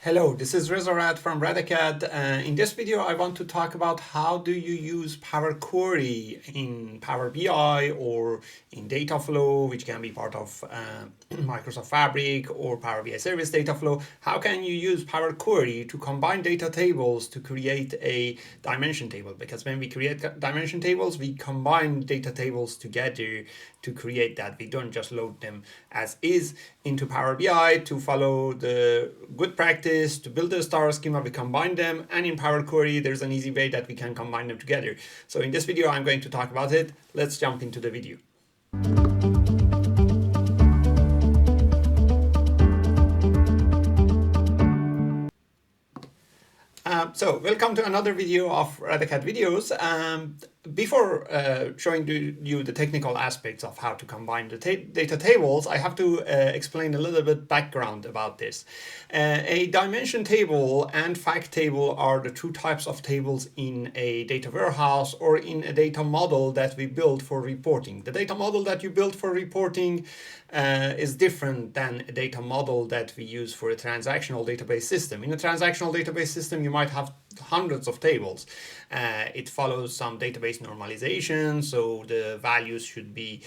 Hello, this is Rezorat from Radicad. In this video, I want to talk about how do you use Power Query in Power BI or in data flow, which can be part of Microsoft Fabric or Power BI Service data flow. How can you use Power Query to combine data tables to create a dimension table? Because when we create dimension tables, we combine data tables together to create that. We don't just load them as is into Power BI to follow the good practice to build a star schema. We combine them, and in Power Query there's an easy way that we can combine them together. So in this video I'm going to talk about it. Let's jump into the video. So welcome to another video of Radicad videos. Before showing you the technical aspects of how to combine the data tables, I have to explain a little bit background about this. A dimension table and fact table are the two types of tables in a data warehouse or in a data model that we build for reporting. The data model that you build for reporting is different than a data model that we use for a transactional database system. In a transactional database system, you might have hundreds of tables. It follows some database normalization, so the values should be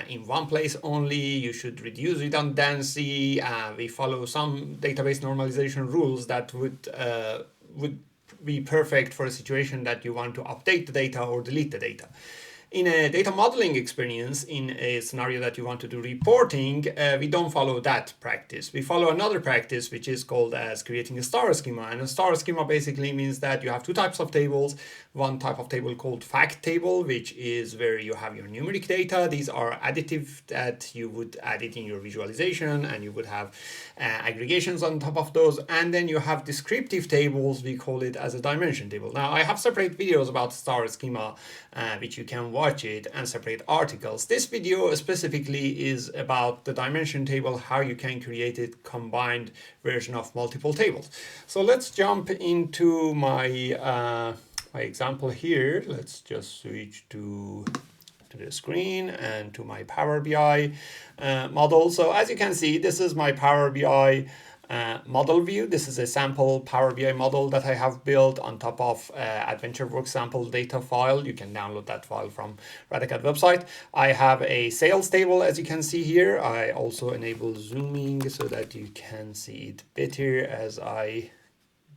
in one place only. You should reduce redundancy. We follow some database normalization rules that would be perfect for a situation that you want to update the data or delete the data. In a data modeling experience, in a scenario that you want to do reporting, we don't follow that practice. We follow another practice, which is called as creating a star schema. And a star schema basically means that you have two types of tables. One type of table called fact table, which is where you have your numeric data. These are additive that you would add it in your visualization, and you would have aggregations on top of those. And then you have descriptive tables. We call it as a dimension table. Now, I have separate videos about star schema, which you can watch it, and separate articles. This video specifically is about the dimension table, how you can create it combined version of multiple tables. So let's jump into my my example here. Let's just switch to the screen and to my Power BI model. So as you can see, this is my Power BI model view. This is a sample Power BI model that I have built on top of AdventureWorks sample data file. You can download that file from Radicad website. I have a sales table, as you can see here. I also enable zooming so that you can see it better as I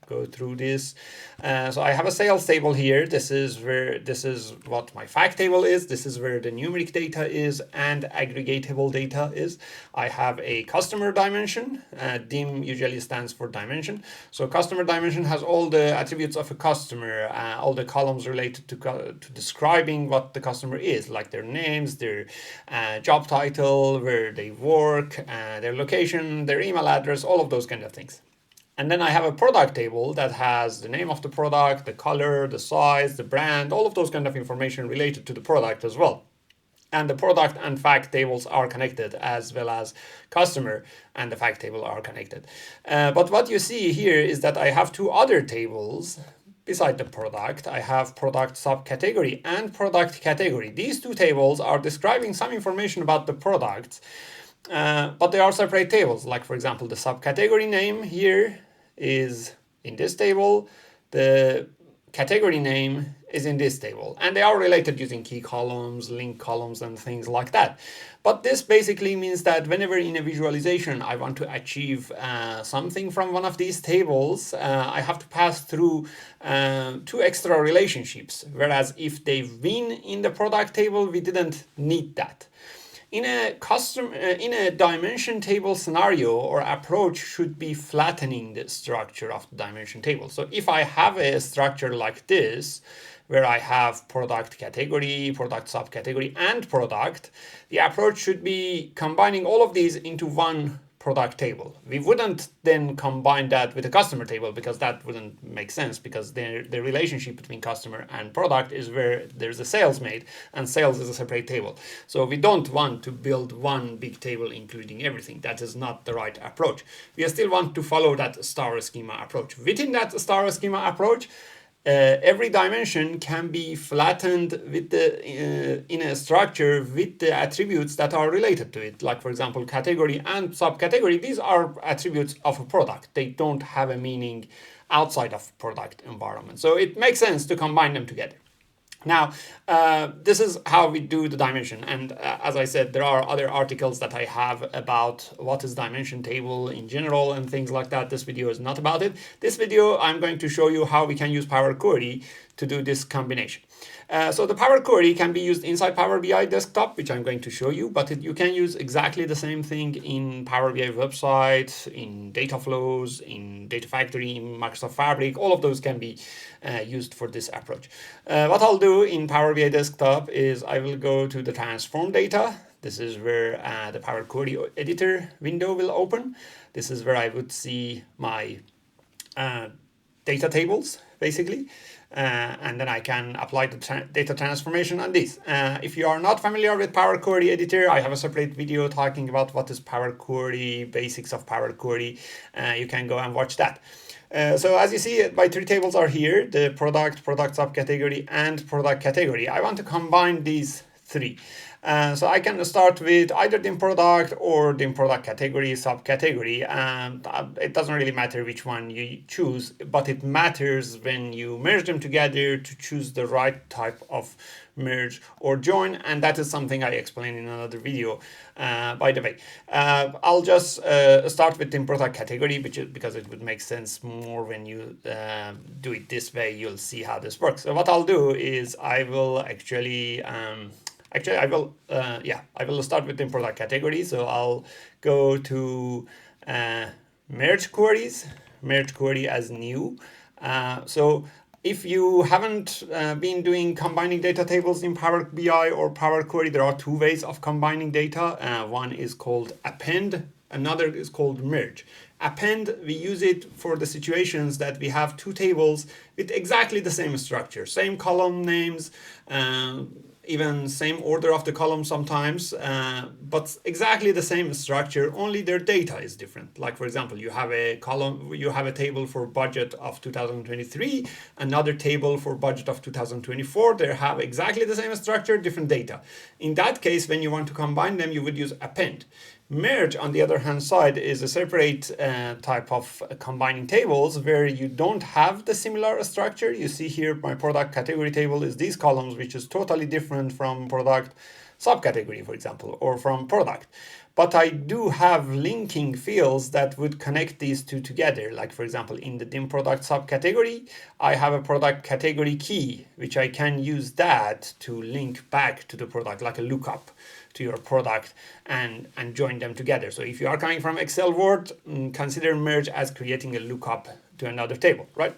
go through this. So I have a sales table here. This is what my fact table is. This is where the numeric data is and aggregatable data is. I have a customer dimension. DIM usually stands for dimension. So customer dimension has all the attributes of a customer, all the columns related to describing what the customer is, like their names, their job title, where they work, their location, their email address, all of those kind of things. And then I have a product table that has the name of the product, the color, the size, the brand, all of those kind of information related to the product as well. And the product and fact tables are connected, as well as customer and the fact table are connected. But what you see here is that I have two other tables beside the product. I have product subcategory and product category. These two tables are describing some information about the products, but they are separate tables. Like, for example, the subcategory name here is in this table, the category name is in this table, and they are related using key columns, link columns, and things like that. But this basically means that whenever in a visualization I want to achieve something from one of these tables, I have to pass through two extra relationships, whereas if they've been in the product table, we didn't need that. In a dimension table scenario, or approach should be flattening the structure of the dimension table. So if I have a structure like this, where I have product category, product subcategory, and product, the approach should be combining all of these into one product table. We wouldn't then combine that with a customer table, because that wouldn't make sense, because the relationship between customer and product is where there's a sales made, and sales is a separate table. So we don't want to build one big table including everything. That is not the right approach. We still want to follow that star schema approach. Within that star schema approach, every dimension can be flattened with in a structure with the attributes that are related to it. Like, for example, category and subcategory. These are attributes of a product. They don't have a meaning outside of product environment. So it makes sense to combine them together. Now, this is how we do the dimension. And as I said, there are other articles that I have about what is dimension table in general and things like that. This video is not about it. This video, I'm going to show you how we can use Power Query to do this combination. So the Power Query can be used inside Power BI desktop, which I'm going to show you, but you can use exactly the same thing in Power BI website, in data flows, in Data Factory, in Microsoft Fabric. All of those can be used for this approach. What I'll do in Power BI desktop is I will go to the transform data. This is where the Power Query editor window will open. This is where I would see my data tables, basically. And then I can apply the data transformation on this. If you are not familiar with Power Query Editor, I have a separate video talking about what is Power Query, basics of Power Query. You can go and watch that. So as you see, my three tables are here: the product, product subcategory, and product category. I want to combine these three. So I can start with either the product or the product category, subcategory. It doesn't really matter which one you choose, but it matters when you merge them together to choose the right type of merge or join, and that is something I explained in another video. By the way, I'll just start with the product category, because it would make sense more when you do it this way. You'll see how this works. So what I'll do is I will actually I will start with the product category. So I'll go to merge queries, merge query as new. So if you haven't been doing combining data tables in Power BI or Power Query, there are two ways of combining data. One is called append, another is called merge. Append, we use it for the situations that we have two tables with exactly the same structure, same column names, even same order of the column sometimes, but exactly the same structure, only their data is different. Like, for example, you have a column, you have a table for budget of 2023, another table for budget of 2024. They have exactly the same structure, different data. In that case, when you want to combine them, you would use append. Merge, on the other hand side, is a separate type of combining tables where you don't have the similar structure. You see here my product category table is these columns, which is totally different from product subcategory, for example, or from product. But I do have linking fields that would connect these two together. Like, for example, in the dim product subcategory, I have a product category key, which I can use that to link back to the product, like a lookup to your product, and join them together. So if you are coming from Excel Word, consider merge as creating a lookup to another table, right?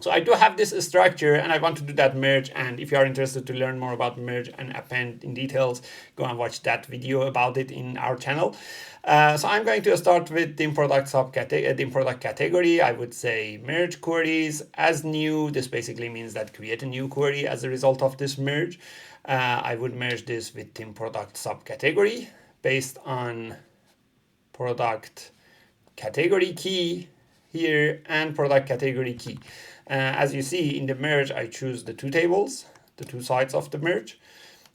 So I do have this structure and I want to do that merge, and if you are interested to learn more about merge and append in details, go and watch that video about it in our channel. So I'm going to start with the product subcategory, the product category. I would say merge queries as new. This basically means that create a new query as a result of this merge. I would merge this with the product subcategory based on product category key here and product category key. As you see in the merge, I choose the two tables, the two sides of the merge,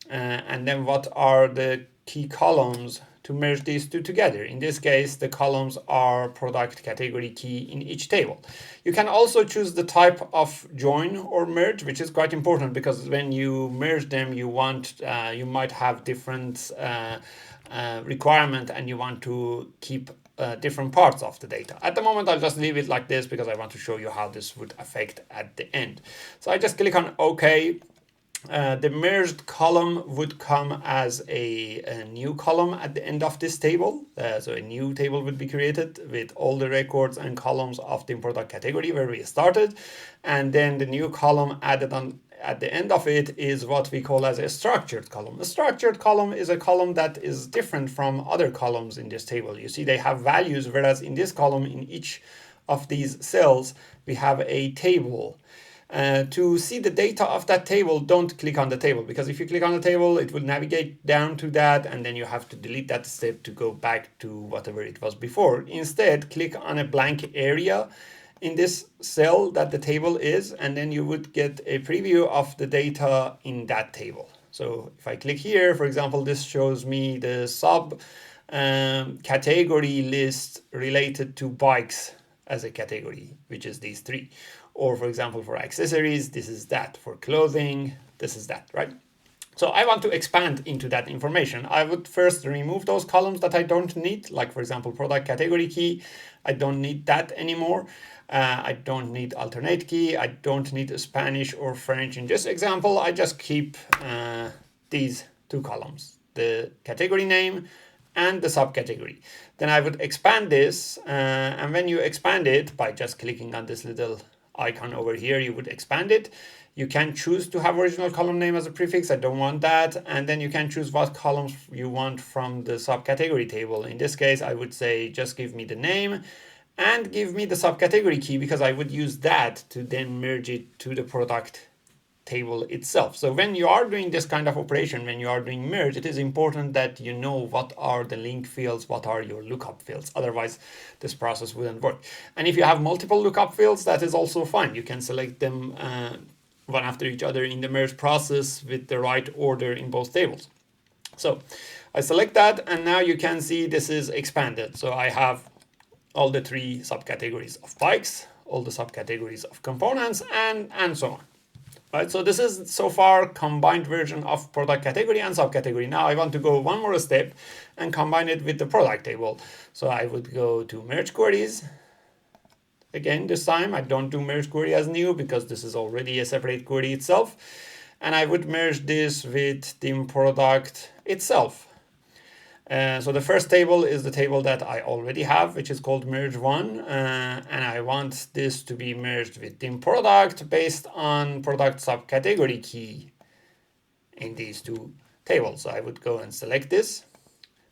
and then what are the key columns to merge these two together. In this case, the columns are product category key in each table. You can also choose the type of join or merge, which is quite important because when you merge them, you might have different requirement and you want to keep different parts of the data. At the moment, I'll just leave it like this because I want to show you how this would affect at the end. So I just click on OK. The merged column would come as a new column at the end of this table. So a new table would be created with all the records and columns of the product category where we started. And then the new column added on at the end of it is what we call as a structured column. A structured column is a column that is different from other columns in this table. You see they have values, whereas in this column, in each of these cells, we have a table. To see the data of that table, don't click on the table, because if you click on the table, it will navigate down to that, and then you have to delete that step to go back to whatever it was before. Instead, click on a blank area in this cell that the table is, and then you would get a preview of the data in that table. So if I click here, for example, this shows me the sub category list related to bikes as a category, which is these three. Or for example, for accessories, this is that. For clothing, this is that, right? So I want to expand into that information. I would first remove those columns that I don't need, like for example, product category key. I don't need that anymore. I don't need alternate key. I don't need Spanish or French. In this example, I just keep these two columns, the category name and the subcategory. Then I would expand this, and when you expand it by just clicking on this little icon over here, you would expand it. You can choose to have original column name as a prefix. I don't want that. And then you can choose what columns you want from the subcategory table. In this case, I would say just give me the name and give me the subcategory key, because I would use that to then merge it to the product table itself. So when you are doing this kind of operation, when you are doing merge, it is important that you know what are the link fields, what are your lookup fields. Otherwise, this process wouldn't work. And if you have multiple lookup fields, that is also fine. You can select them one after each other in the merge process with the right order in both tables. So I select that, and now you can see this is expanded. So I have all the three subcategories of bikes, all the subcategories of components, and so on. Right, so this is so far combined version of product category and subcategory. Now I want to go one more step and combine it with the product table. So I would go to merge queries. Again, this time I don't do merge query as new because this is already a separate query itself. And I would merge this with dim product itself. So the first table is the table that I already have, which is called merge one, and I want this to be merged with dim product based on product subcategory key in these two tables. So I would go and select this.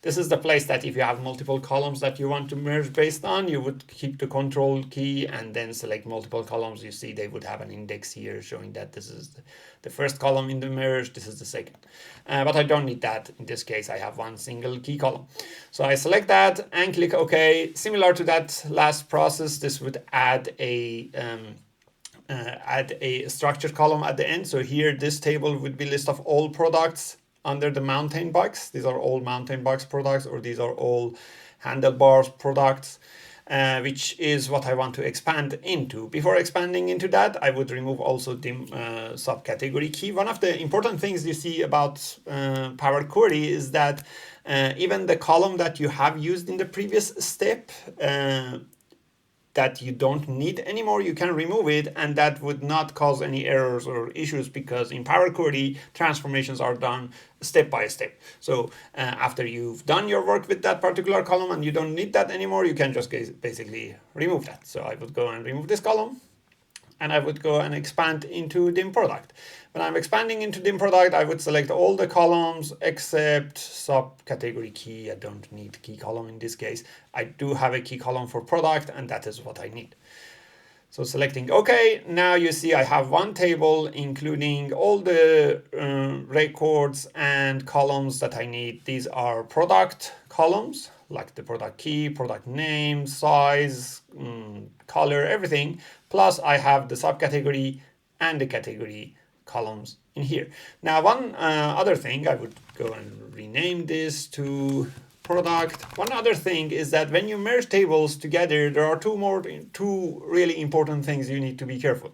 This is the place that if you have multiple columns that you want to merge based on, you would keep the control key and then select multiple columns. You see they would have an index here showing that this is the first column in the merge, this is the second. But I don't need that. In this case, I have one single key column. So I select that and click OK. Similar to that last process, this would add a structured column at the end. So here, this table would be list of all products under the mountain bikes. These are all mountain bikes products, or these are all handlebars products, which is what I want to expand into. Before expanding into that, I would remove also the subcategory key. One of the important things you see about Power Query is that even the column that you have used in the previous step that you don't need anymore, you can remove it, and that would not cause any errors or issues, because in Power Query, transformations are done step by step. So after you've done your work with that particular column and you don't need that anymore, you can just basically remove that. So I would go and remove this column, and I would go and expand into dim product. When I'm expanding into dim product, I would select all the columns except subcategory key. I don't need key column in this case. I do have a key column for product, and that is what I need. So selecting OK, now you see I have one table including all the records and columns that I need. These are product columns, like the product key, product name, size, color, everything. Plus I have the subcategory and the category columns in here. Now one other thing, I would go and rename this to product. One other thing is that when you merge tables together, there are two really important things you need to be careful.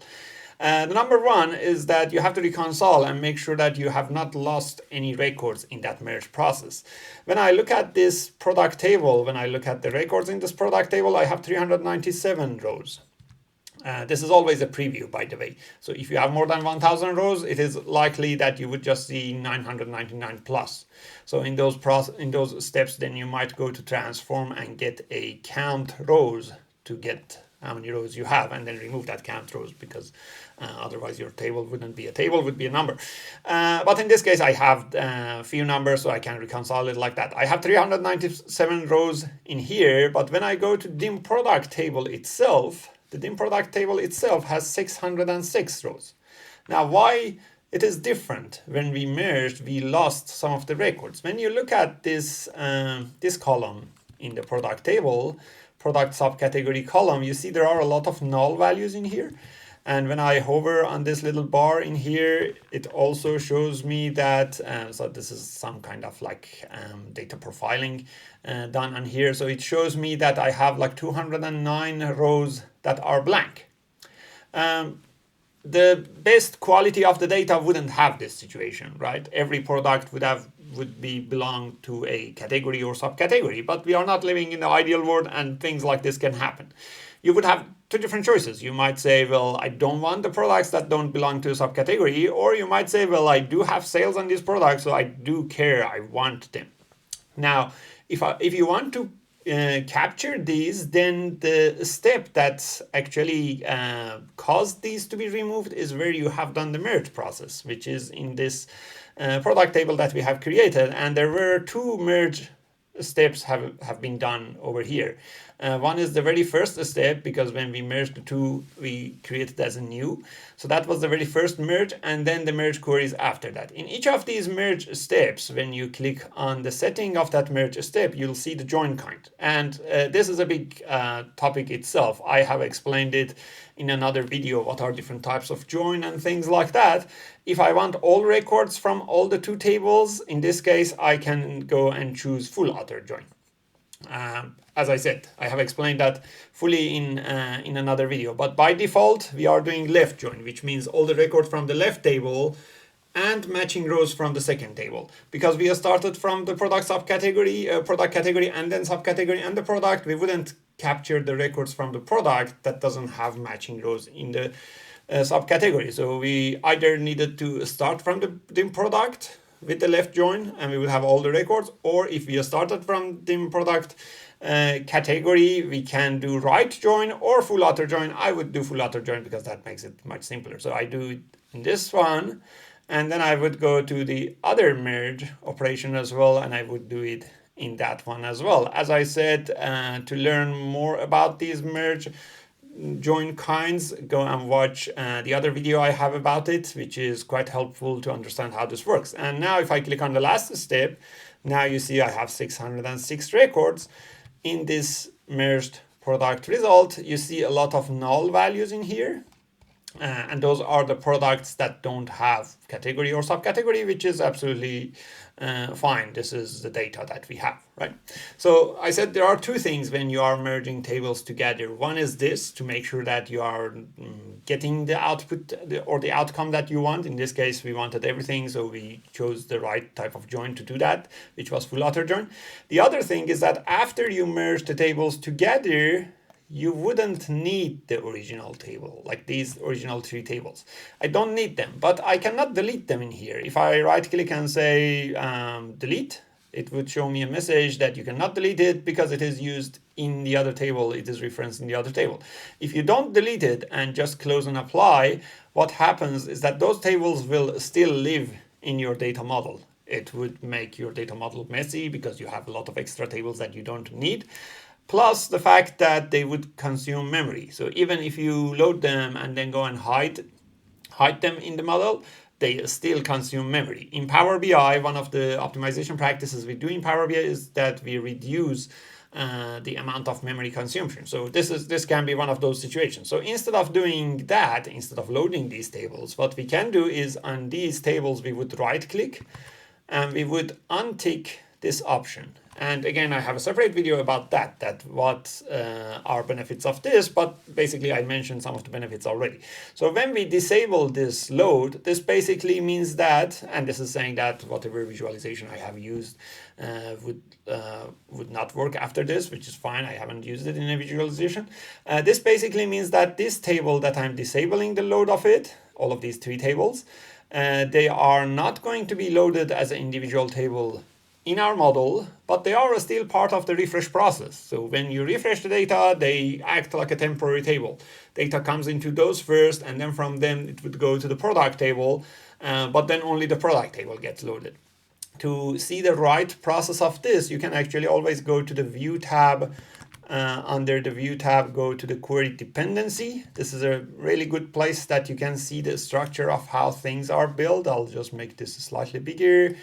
The number one is that you have to reconcile and make sure that you have not lost any records in that merge process. When I look at this product table, when I look at the records in this product table, I have 397 rows. This is always a preview, by the way. So if you have more than 1,000 rows, it is likely that you would just see 999 plus. So in those steps, then you might go to transform and get a count rows to get how many rows you have, and then remove that count rows, because otherwise your table wouldn't be a table, would be a number. But in this case, I have a few numbers, so I can reconcile it like that. I have 397 rows in here, but when I go to dim product table itself, the dim product table itself has 606 rows. Now, why it is different? When we merged, we lost some of the records. When you look at this, this column in the product table product subcategory column, you see there are a lot of null values in here. And when I hover on this little bar in here, it also shows me that, so this is some kind of like data profiling done on here. So it shows me that I have like 209 rows that are blank. The best quality of the data wouldn't have this situation, right? Every product would belong to a category or subcategory, but we are not living in the ideal world, and things like this can happen. You would have two different choices. You might say, well, I don't want the products that don't belong to a subcategory, or you might say, well, I do have sales on these products, so I do care, I want them. Now, if you want to capture these, then the step that actually caused these to be removed is where you have done the merge process, which is in this product table that we have created. And there were two merge steps have been done over here. One is the very first step, because when we merged the two, we created as a new. So that was the very first merge, and then the merge queries after that. In each of these merge steps, when you click on the setting of that merge step, you'll see the join kind. And this is a big topic itself. I have explained it in another video, what are different types of join and things like that. If I want all records from all the two tables, in this case, I can go and choose full author join. As I said, I have explained that fully in another video, but by default we are doing left join, which means all the records from the left table and matching rows from the second table. Because we have started from the product subcategory, product category, and then subcategory and the product, we wouldn't capture the records from the product that doesn't have matching rows in the subcategory. So we either needed to start from the dim product with the left join, and we will have all the records, or if we started from dim product category, we can do right join or full author join. I would do full author join because that makes it much simpler. So I do it in this one, and then I would go to the other merge operation as well, and I would do it in that one as well. As I said, to learn more about these merge join kinds, go and watch the other video I have about it, which is quite helpful to understand how this works. And now if I click on the last step, now you see I have 606 records. In this merged product result, you see a lot of null values in here. And those are the products that don't have category or subcategory, which is absolutely fine. This is the data that we have, right? So I said there are two things when you are merging tables together. One is this, to make sure that you are getting the output or the outcome that you want. In this case, we wanted everything, so we chose the right type of join to do that, which was full author join. The other thing is that after you merge the tables together, you wouldn't need the original table, like these original three tables. I don't need them, but I cannot delete them in here. If I right click and say delete, it would show me a message that you cannot delete it because it is used in the other table, it is referenced in the other table. If you don't delete it and just close and apply, what happens is that those tables will still live in your data model. It would make your data model messy because you have a lot of extra tables that you don't need. Plus the fact that they would consume memory. So even if you load them and then go and hide them in the model, they still consume memory. In Power BI, one of the optimization practices we do in Power BI is that we reduce the amount of memory consumption. So this can be one of those situations. So instead of doing that, instead of loading these tables, what we can do is on these tables, we would right click and we would untick this option. And again, I have a separate video about that what are benefits of this, but basically I mentioned some of the benefits already. So when we disable this load, this basically means that, and this is saying that whatever visualization I have used would not work after this, which is fine. I haven't used it in a visualization. This basically means that this table that I'm disabling the load of it, all of these three tables, they are not going to be loaded as an individual table in our model, but they are still part of the refresh process. So when you refresh the data, they act like a temporary table. Data comes into those first, and then from them it would go to the product table, but then only the product table gets loaded. To see the right process of this, you can actually always go to the View tab. Under the View tab, go to the Query Dependency. This is a really good place that you can see the structure of how things are built. I'll just make this slightly bigger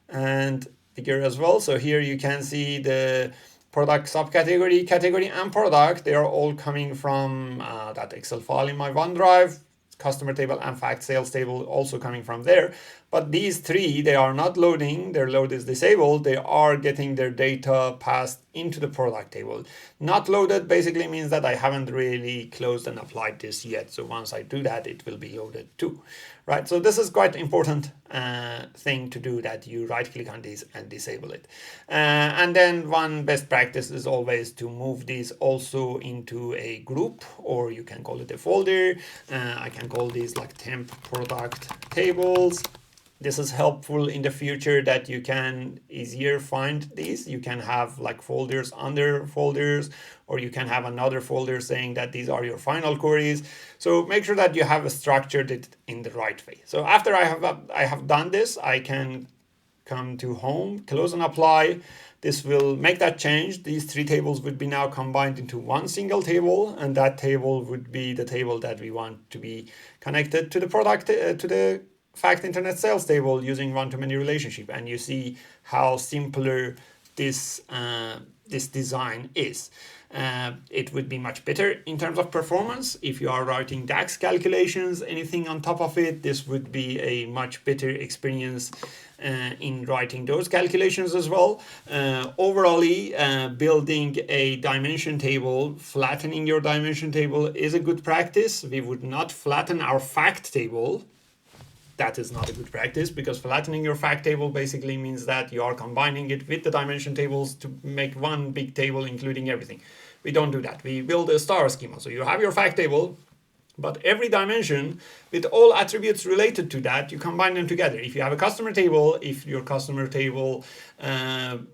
and bigger as well. So here you can see the product subcategory, category, and product, they are all coming from that Excel file in my OneDrive. Customer table and fact sales table also coming from there. But these three, they are not loading, their load is disabled, they are getting their data passed into the product table. Not loaded basically means that I haven't really closed and applied this yet. So once I do that, it will be loaded too, right? So this is quite important thing to do, that you right click on this and disable it. And then one best practice is always to move these also into a group, or you can call it a folder. I can call these like temp product tables. This is helpful in the future that you can easier find these. You can have like folders under folders, or you can have another folder saying that these are your final queries. So make sure that you have structured it in the right way. So after I have done this, I can come to home, close and apply. This will make that change. These three tables would be now combined into one single table, and that table would be the table that we want to be connected to the product, to the fact internet sales table using one-to-many relationship. And you see how simpler this this design is. It would be much better in terms of performance. If you are writing DAX calculations, anything on top of it, this would be a much better experience in writing those calculations as well. Overall, building a dimension table, flattening your dimension table is a good practice. We would not flatten our fact table. That is not a good practice, because flattening your fact table basically means that you are combining it with the dimension tables to make one big table including everything. We don't do that. We build a star schema. So you have your fact table, but every dimension with all attributes related to that, you combine them together. If you have a customer table, if your customer table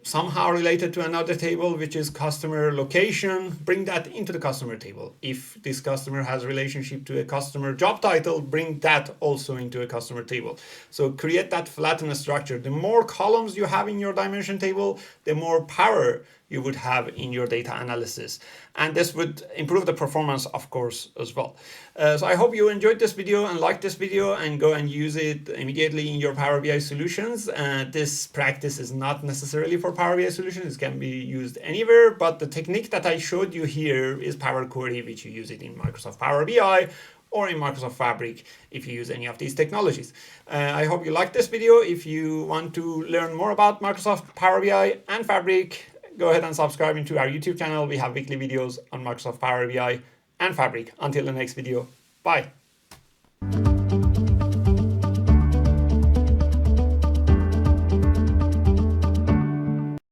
somehow related to another table, which is customer location, bring that into the customer table. If this customer has a relationship to a customer job title, bring that also into a customer table. So create that flattened structure. The more columns you have in your dimension table, the more power you would have in your data analysis. And this would improve the performance, of course, as well. So I hope you enjoyed this video and liked this video, and go and use it immediately in your Power BI solutions. This practice is not necessarily for Power BI solutions. It can be used anywhere, but the technique that I showed you here is Power Query, which you use it in Microsoft Power BI or in Microsoft Fabric if you use any of these technologies. I hope you liked this video. If you want to learn more about Microsoft Power BI and Fabric, go ahead and subscribe into our YouTube channel. We have weekly videos on Microsoft Power BI and Fabric. Until the next video, bye.